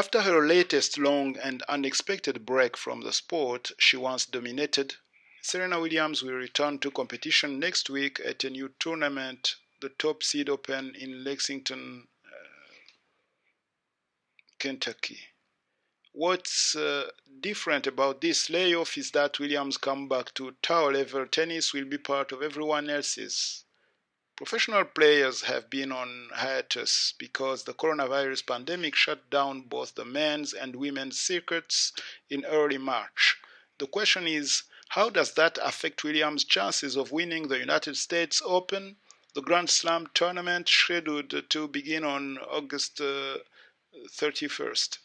After her latest long and unexpected break from the sport she once dominated, Serena Williams will return to competition next week at a new tournament, the Top Seed Open in Lexington, Kentucky. What's different about this layoff is that Williams' comeback to tower-level tennis will be part of everyone else's. Professional players have been on hiatus because the coronavirus pandemic shut down both the men's and women's circuits in early March. The question is, how does that affect Williams' chances of winning the United States Open, the Grand Slam tournament scheduled to begin on August 31st?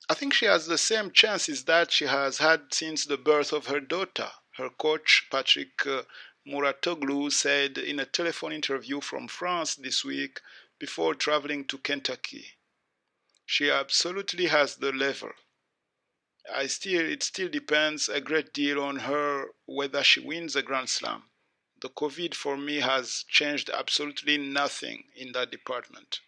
I think she has the same chances that she has had since the birth of her daughter. Her coach, Patrick Mouratoglou, said in a telephone interview from France this week before traveling to Kentucky. She absolutely has the level. It still depends a great deal on her whether she wins a Grand Slam. The COVID for me has changed absolutely nothing in that department.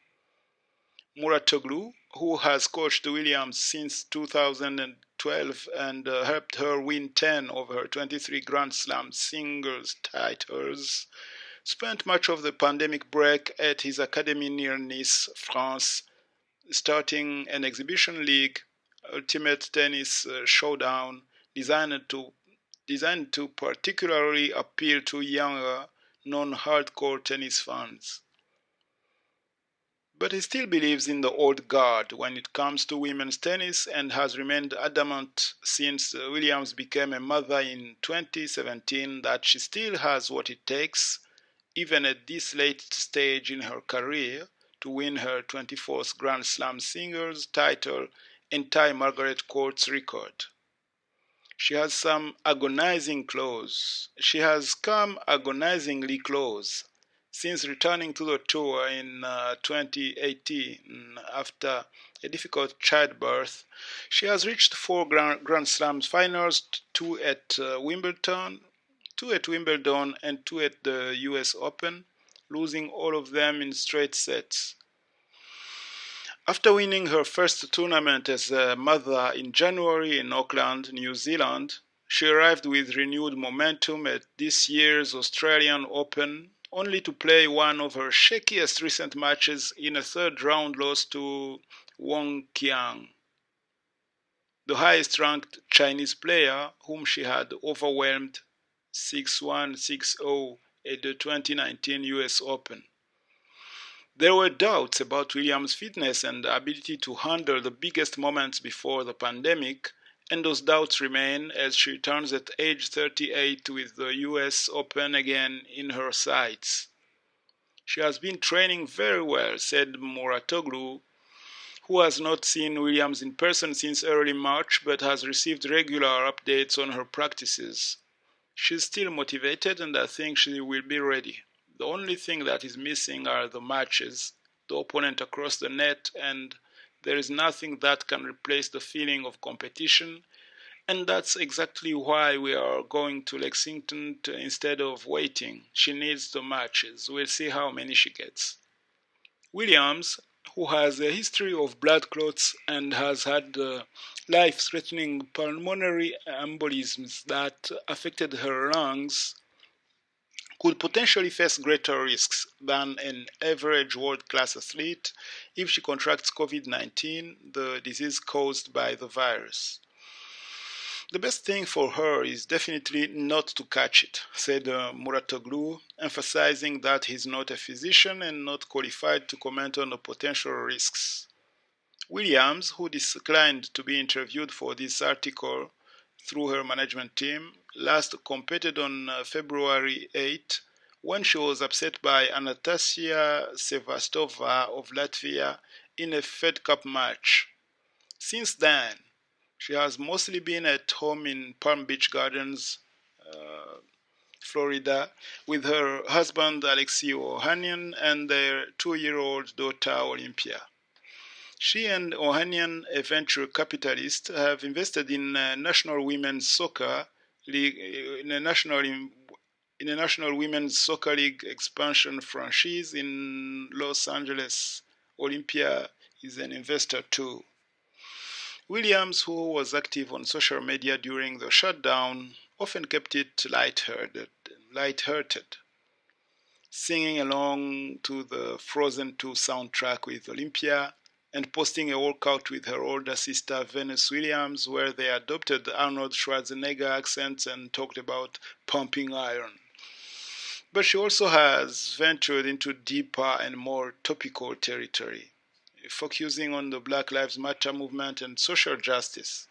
Mouratoglou, who has coached Williams since 2012 and helped her win 10 of her 23 Grand Slam singles titles, spent much of the pandemic break at his academy near Nice, France, starting an exhibition league, Ultimate Tennis Showdown, designed to particularly appeal to younger, non-hardcore tennis fans. But he still believes in the old guard when it comes to women's tennis and has remained adamant since Williams became a mother in 2017 that she still has what it takes, even at this late stage in her career, to win her 24th Grand Slam singles title and tie Margaret Court's record. She has come agonizingly close since returning to the tour in 2018 after a difficult childbirth. She has reached 4 Grand Slam finals, 2 at Wimbledon and 2 at the US Open, losing all of them in straight sets. After winning her first tournament as a mother in January in Auckland, New Zealand, she arrived with renewed momentum at this year's Australian Open, only to play one of her shakiest recent matches in a third-round loss to Wang Qiang, the highest-ranked Chinese player whom she had overwhelmed 6-1, 6-0 at the 2019 US Open. There were doubts about Williams' fitness and ability to handle the biggest moments before the pandemic, and those doubts remain as she returns at age 38 with the US Open again in her sights. She has been training very well, said Mouratoglou, who has not seen Williams in person since early March but has received regular updates on her practices. She's still motivated and I think she will be ready. The only thing that is missing are the matches, the opponent across the net, and there is nothing that can replace the feeling of competition, and that's exactly why we are going to Lexington instead of waiting. She needs the matches. We'll see how many she gets. Williams, who has a history of blood clots and has had life-threatening pulmonary embolisms that affected her lungs, could potentially face greater risks than an average world-class athlete if she contracts COVID-19, the disease caused by the virus. The best thing for her is definitely not to catch it, said Mouratoglou, emphasizing that he's not a physician and not qualified to comment on the potential risks. Williams, who declined to be interviewed for this article through her management team, last competed on February 8 when she was upset by Anastasia Sevastova of Latvia in a Fed Cup match. Since then, she has mostly been at home in Palm Beach Gardens, Florida, with her husband Alexei Ohanian and their 2-year-old daughter Olympia. She and Ohanian, a venture capitalist, have invested in a national women's soccer league, in a national women's soccer league expansion franchise in Los Angeles. Olympia is an investor too. Williams, who was active on social media during the shutdown, often kept it light-hearted, singing along to the Frozen 2 soundtrack with Olympia and posting a workout with her older sister Venus Williams where they adopted Arnold Schwarzenegger accents and talked about pumping iron. But she also has ventured into deeper and more topical territory, focusing on the Black Lives Matter movement and social justice.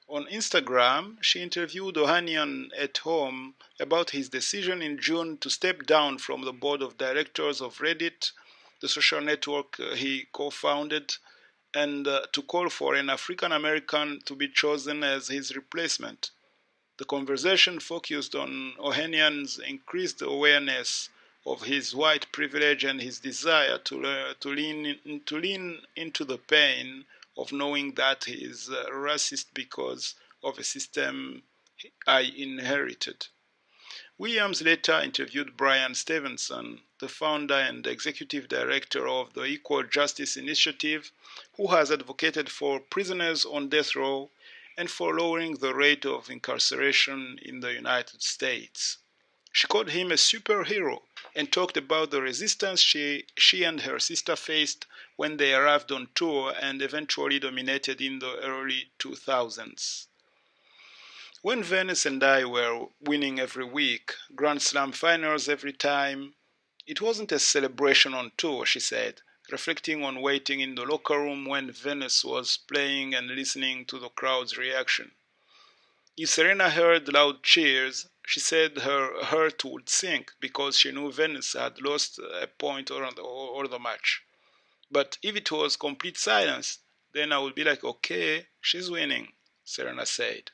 On Instagram, she interviewed Ohanian at home about his decision in June to step down from the board of directors of Reddit, the social network he co-founded, and to call for an African American to be chosen as his replacement. The conversation focused on Ohanian's increased awareness of his white privilege and his desire to lean into the pain of knowing that he is racist because of a system I inherited. Williams later interviewed Brian Stevenson, the founder and executive director of the Equal Justice Initiative, who has advocated for prisoners on death row and for lowering the rate of incarceration in the United States. She called him a superhero and talked about the resistance she and her sister faced when they arrived on tour and eventually dominated in the early 2000s. When Venus and I were winning every week, Grand Slam finals every time, it wasn't a celebration on tour, she said, reflecting on waiting in the locker room when Venus was playing and listening to the crowd's reaction. If Serena heard loud cheers, she said her heart would sink because she knew Venus had lost a point or the match. But if it was complete silence, then I would be like, okay, she's winning, Serena said.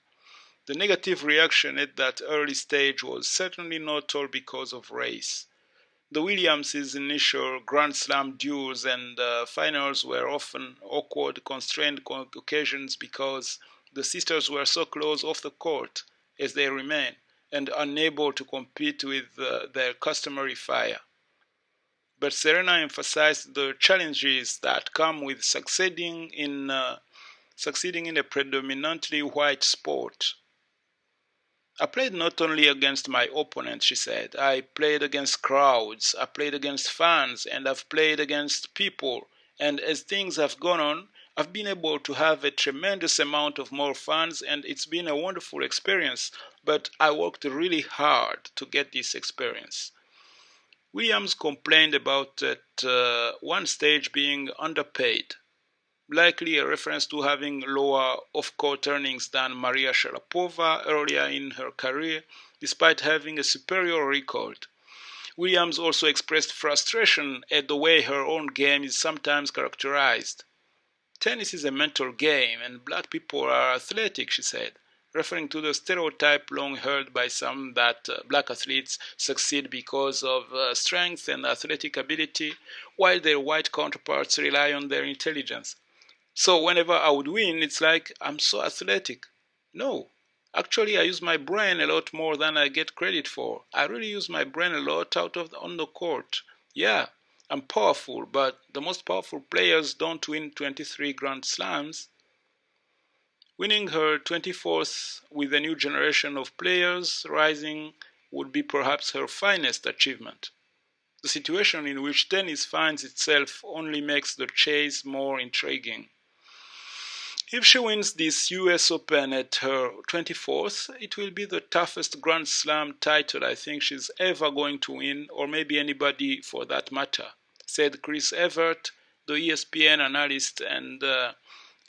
The negative reaction at that early stage was certainly not all because of race. The Williams' initial Grand Slam duels and finals were often awkward, constrained occasions because the sisters were so close off the court, as they remain, and unable to compete with their customary fire. But Serena emphasized the challenges that come with succeeding in a predominantly white sport. I played not only against my opponents, she said. I played against crowds, I played against fans, and I've played against people. And as things have gone on, I've been able to have a tremendous amount of more fans, and it's been a wonderful experience. But I worked really hard to get this experience. Williams complained about at one stage being underpaid, likely a reference to having lower off-court earnings than Maria Sharapova earlier in her career, despite having a superior record. Williams also expressed frustration at the way her own game is sometimes characterized. Tennis is a mental game, and black people are athletic, she said, referring to the stereotype long held by some that black athletes succeed because of strength and athletic ability, while their white counterparts rely on their intelligence. So whenever I would win, it's like, I'm so athletic. No, actually I use my brain a lot more than I get credit for. I really use my brain a lot on the court. Yeah, I'm powerful, but the most powerful players don't win 23 Grand Slams. Winning her 24th with a new generation of players rising would be perhaps her finest achievement. The situation in which tennis finds itself only makes the chase more intriguing. If she wins this US Open at her 24th, it will be the toughest Grand Slam title I think she's ever going to win, or maybe anybody for that matter, said Chris Evert, the ESPN analyst and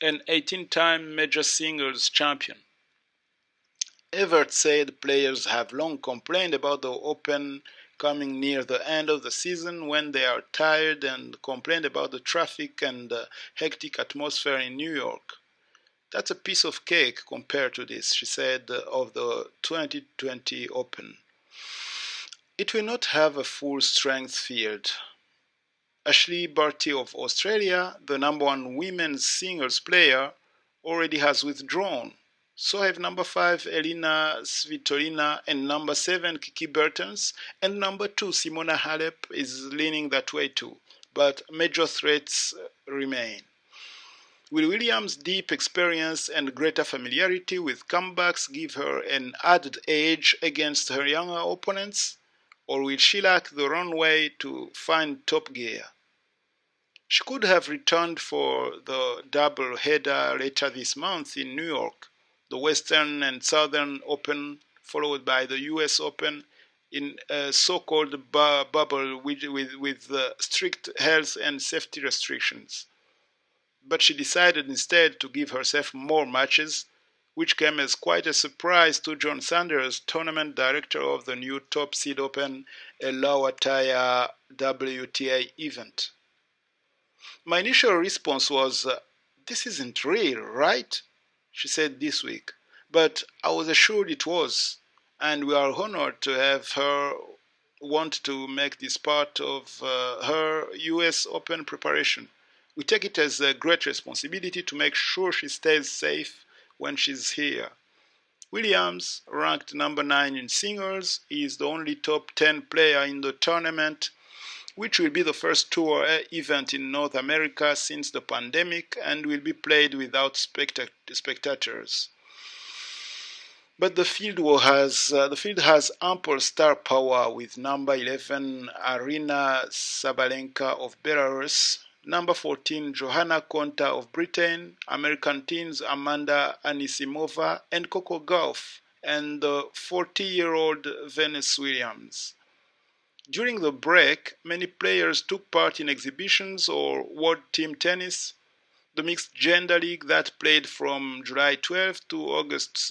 an 18-time major singles champion. Evert said players have long complained about the Open coming near the end of the season when they are tired and complained about the traffic and hectic atmosphere in New York. That's a piece of cake compared to this, she said of the 2020 Open. It will not have a full-strength field. Ashley Barty of Australia, the number one women's singles player, already has withdrawn. So have number 5 Elina Svitolina and number 7 Kiki Bertens, and number 2 Simona Halep is leaning that way too. But major threats remain. Will Williams' deep experience and greater familiarity with comebacks give her an added edge against her younger opponents? Or will she lack the runway to find top gear? She could have returned for the double-header later this month in New York, the Western and Southern Open, followed by the US Open, in a so-called bubble with strict health and safety restrictions. But she decided instead to give herself more matches, which came as quite a surprise to John Sanders, tournament director of the new Top Seed Open, a lower-tier WTA event. My initial response was, "This isn't real, right?" she said this week. But I was assured it was, and we are honored to have her want to make this part of her US Open preparation. We take it as a great responsibility to make sure she stays safe when she's here. Williams, ranked number 9 in singles, is the only top 10 player in the tournament, which will be the first tour event in North America since the pandemic and will be played without spectators. But the field has ample star power with number 11 Arina Sabalenka of Belarus, number 14 Johanna Konta of Britain, American teens Amanda Anisimova and Coco Gauff, and the 40-year-old Venus Williams. During the break, many players took part in exhibitions or World Team Tennis, the mixed gender league that played from July 12 to August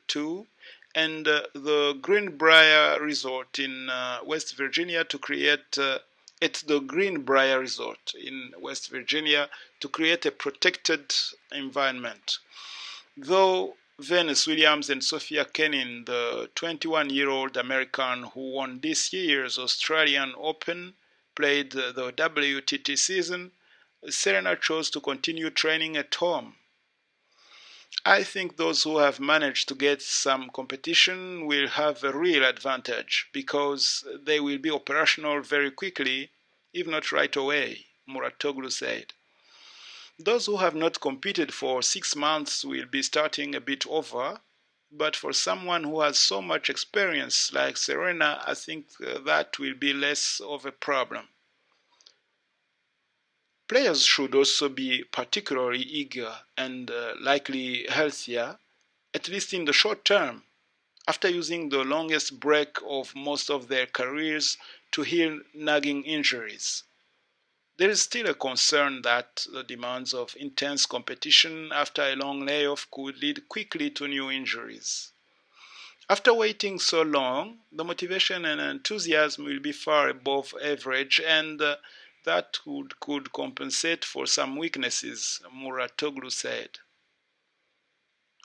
2, and the Greenbrier Resort in West Virginia to create at the Greenbrier Resort in West Virginia to create a protected environment. Though Venus Williams and Sophia Kenin, the 21-year-old American who won this year's Australian Open, played the WTT season, Serena chose to continue training at home. I think those who have managed to get some competition will have a real advantage because they will be operational very quickly, if not right away, Muratoglu said. Those who have not competed for 6 months will be starting a bit over, but for someone who has so much experience like Serena, I think that will be less of a problem. Players should also be particularly eager and likely healthier, at least in the short term, after using the longest break of most of their careers to heal nagging injuries. There is still a concern that the demands of intense competition after a long layoff could lead quickly to new injuries. After waiting so long, the motivation and enthusiasm will be far above average, and that could compensate for some weaknesses, Muratoglu said.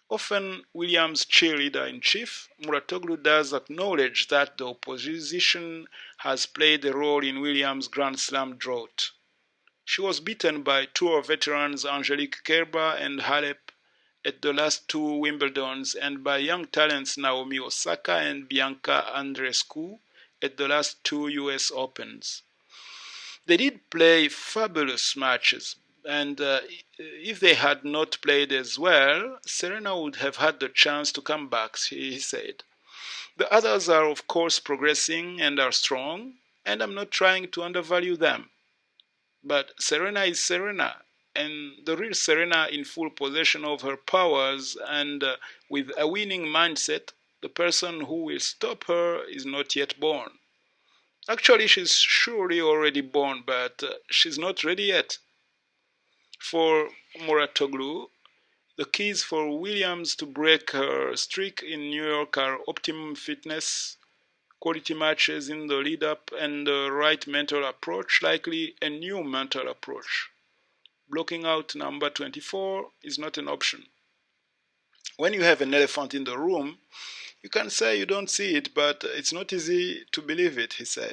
Often Williams' cheerleader-in-chief, Muratoglu does acknowledge that the opposition has played a role in Williams' Grand Slam drought. She was beaten by tour veterans Angelique Kerber and Halep at the last 2 Wimbledons and by young talents Naomi Osaka and Bianca Andreescu at the last 2 US Opens. They did play fabulous matches, and if they had not played as well, Serena would have had the chance to come back, he said. The others are of course progressing and are strong, and I'm not trying to undervalue them. But Serena is Serena, and the real Serena in full possession of her powers and with a winning mindset, the person who will stop her is not yet born. Actually, she's surely already born, but she's not ready yet. For Muratoglu, the keys for Williams to break her streak in New York are optimum fitness, quality matches in the lead-up, and the right mental approach, likely a new mental approach. Blocking out number 24 is not an option. When you have an elephant in the room, you can say you don't see it, but it's not easy to believe it, he said.